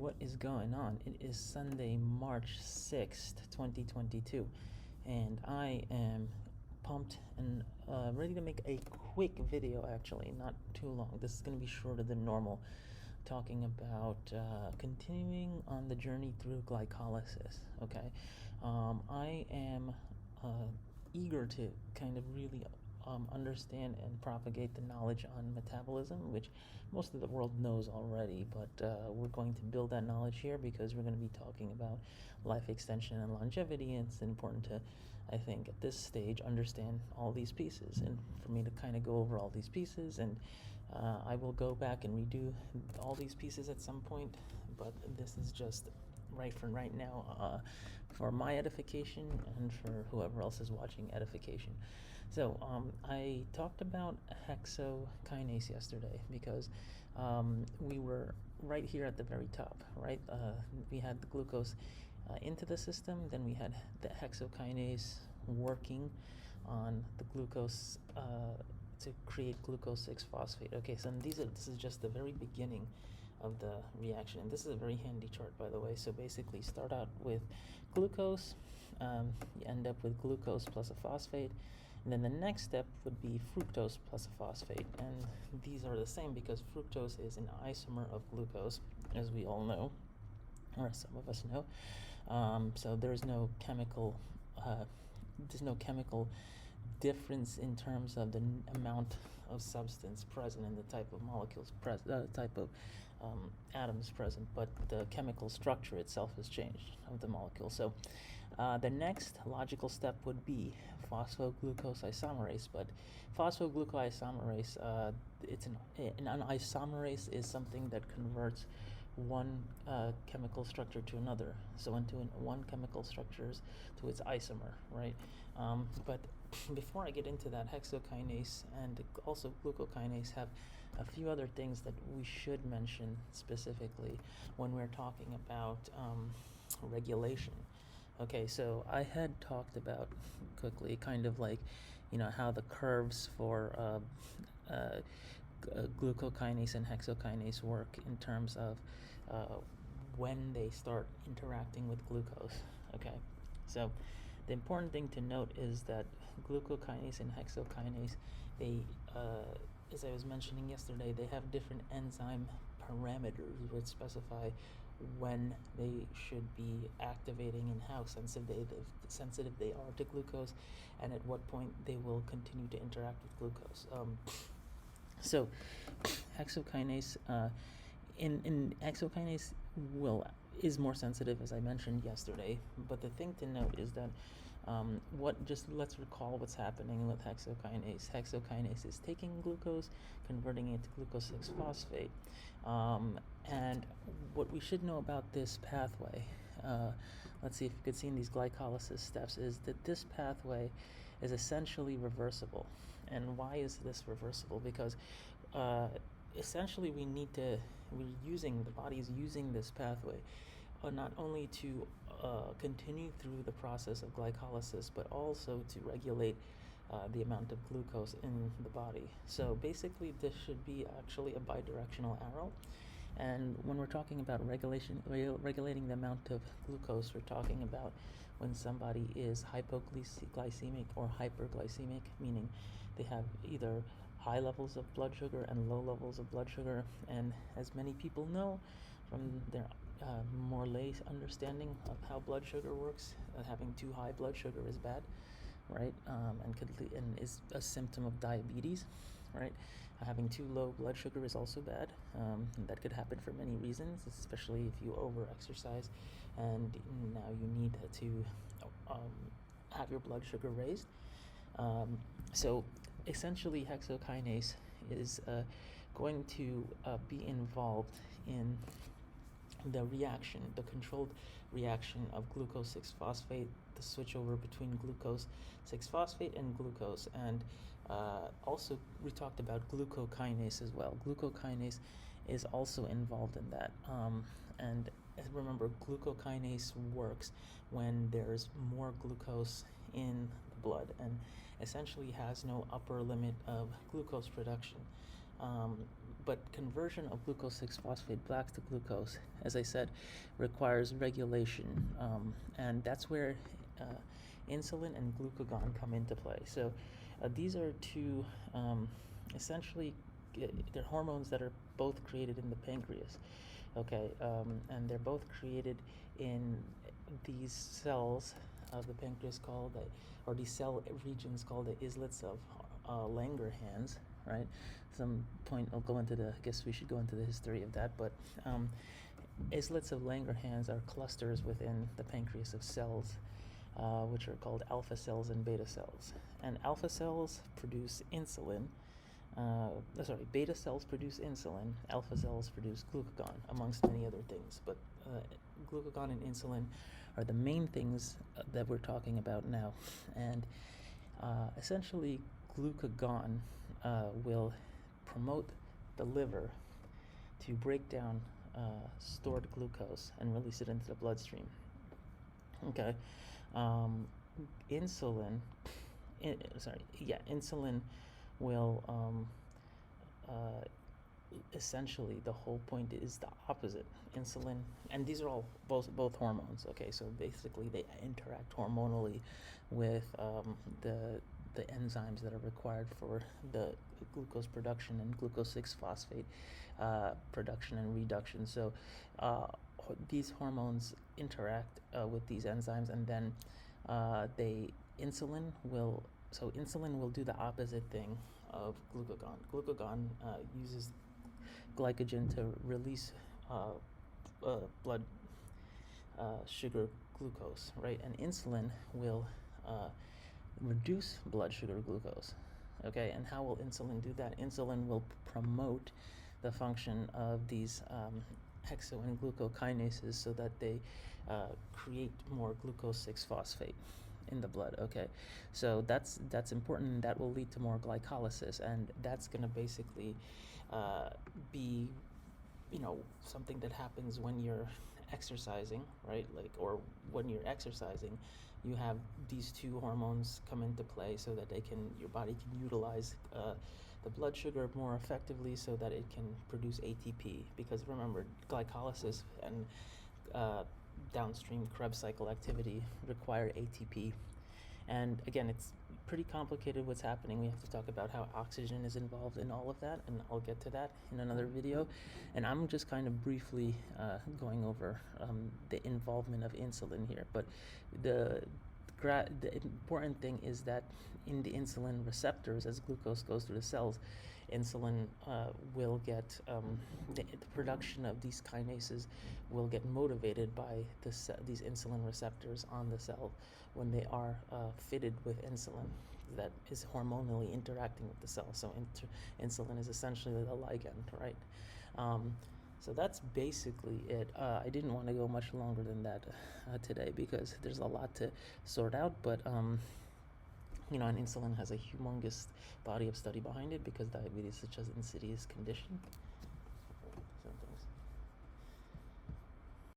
what is going on? It is Sunday, March 6th, 2022, and I am pumped and ready to make a quick video, actually, not too long. This is going to be shorter than normal, talking about continuing on the journey through glycolysis, okay? I am eager to kind of really understand and propagate the knowledge on metabolism, which most of the world knows already, but we're going to build that knowledge here because we're going to be talking about life extension and longevity, and it's important to, I think, at this stage, understand all these pieces, and for me to kind of go over all these pieces, and I will go back and redo all these pieces at some point, but this is just right now for my edification and for whoever else is watching edification. So I talked about hexokinase yesterday because we were right here at the very top, right? We had the glucose into the system, then we had the hexokinase working on the glucose to create glucose 6-phosphate. Okay, so this is just the very beginning of the reaction, and this is a very handy chart, by the way. So basically start out with glucose, you end up with glucose plus a phosphate, and then the next step would be fructose plus a phosphate, and these are the same because fructose is an isomer of glucose, as we all know, or some of us know. So there's no chemical difference in terms of the amount of substance present in the type of molecules type of atoms present, but the chemical structure itself has changed of the molecule. So the next logical step would be phosphoglucose isomerase, but phosphoglucoisomerase, it's an isomerase is something that converts one chemical structure to another, so into one chemical structures to its isomer, right? But before I get into that, hexokinase and also glucokinase have a few other things that we should mention specifically when we're talking about regulation. Okay, so I had talked about quickly kind of like, how the curves for glucokinase and hexokinase work in terms of when they start interacting with glucose. Okay, so the important thing to note is that glucokinase and hexokinase, they, as I was mentioning yesterday, they have different enzyme parameters which specify when they should be activating and how sensitive they are to glucose, and at what point they will continue to interact with glucose. So hexokinase, in hexokinase is more sensitive, as I mentioned yesterday, but the thing to note is that let's recall what's happening with hexokinase. Hexokinase is taking glucose, converting it to glucose 6-phosphate, and what we should know about this pathway, let's see if you could see in these glycolysis steps, is that this pathway is essentially reversible. And why is this reversible? Because essentially the body is using this pathway not only to continue through the process of glycolysis, but also to regulate the amount of glucose in the body. So basically this should be actually a bidirectional arrow. And when we're talking about regulating the amount of glucose, we're talking about when somebody is hypoglycemic or hyperglycemic, meaning they have either high levels of blood sugar and low levels of blood sugar. And as many people know from their more lay understanding of how blood sugar works, having too high blood sugar is bad, right? And is a symptom of diabetes, right? Having too low blood sugar is also bad. That could happen for many reasons, especially if you over-exercise and now you need to have your blood sugar raised. So essentially hexokinase is going to be involved in the controlled reaction of glucose 6-phosphate, the switch over between glucose 6-phosphate and glucose. And also we talked about glucokinase as well. Glucokinase is also involved in that. And remember, glucokinase works when there's more glucose in the blood and essentially has no upper limit of glucose production. but conversion of glucose 6-phosphate back to glucose, as I said, requires regulation, and that's where insulin and glucagon come into play. So these are two essentially they're hormones that are both created in the pancreas, okay, and they're both created in these cells of the pancreas called or these cell regions called the islets of Langerhans, right? Some point I'll go into I guess we should go into the history of that, but islets of Langerhans are clusters within the pancreas of cells, which are called alpha cells and beta cells. And alpha cells produce insulin, beta cells produce insulin, alpha cells produce glucagon, amongst many other things. But glucagon and insulin are the main things that we're talking about now. And essentially, glucagon will promote the liver to break down stored glucose and release it into the bloodstream. Okay, insulin will essentially, the whole point is the opposite. Insulin, and these are all both hormones, okay, so basically they interact hormonally with the enzymes that are required for the glucose production and glucose 6-phosphate production and reduction. So these hormones interact with these enzymes, and then insulin will do the opposite thing of glucagon. Glucagon uses glycogen to release blood sugar glucose, right? And insulin will reduce blood sugar glucose, okay? And how will insulin do that? Insulin will promote the function of these hexo and glucokinases so that they create more glucose 6-phosphate in the blood, okay? So that's important, and that will lead to more glycolysis, and that's going to basically be, something that happens when you're exercising, right? Or when you're exercising, you have these two hormones come into play so that your body can utilize the blood sugar more effectively so that it can produce ATP, because remember, glycolysis and downstream Krebs cycle activity require ATP. And again, it's pretty complicated what's happening. We have to talk about how oxygen is involved in all of that, and I'll get to that in another video. And I'm just kind of briefly going over the involvement of insulin here. But the important thing is that in the insulin receptors, as glucose goes through the cells, insulin will get, the production of these kinases will get motivated by these insulin receptors on the cell when they are fitted with insulin that is hormonally interacting with the cell. So insulin is essentially the ligand, right? So that's basically it. I didn't want to go much longer than that today because there's a lot to sort out, but and insulin has a humongous body of study behind it because diabetes is such an insidious condition.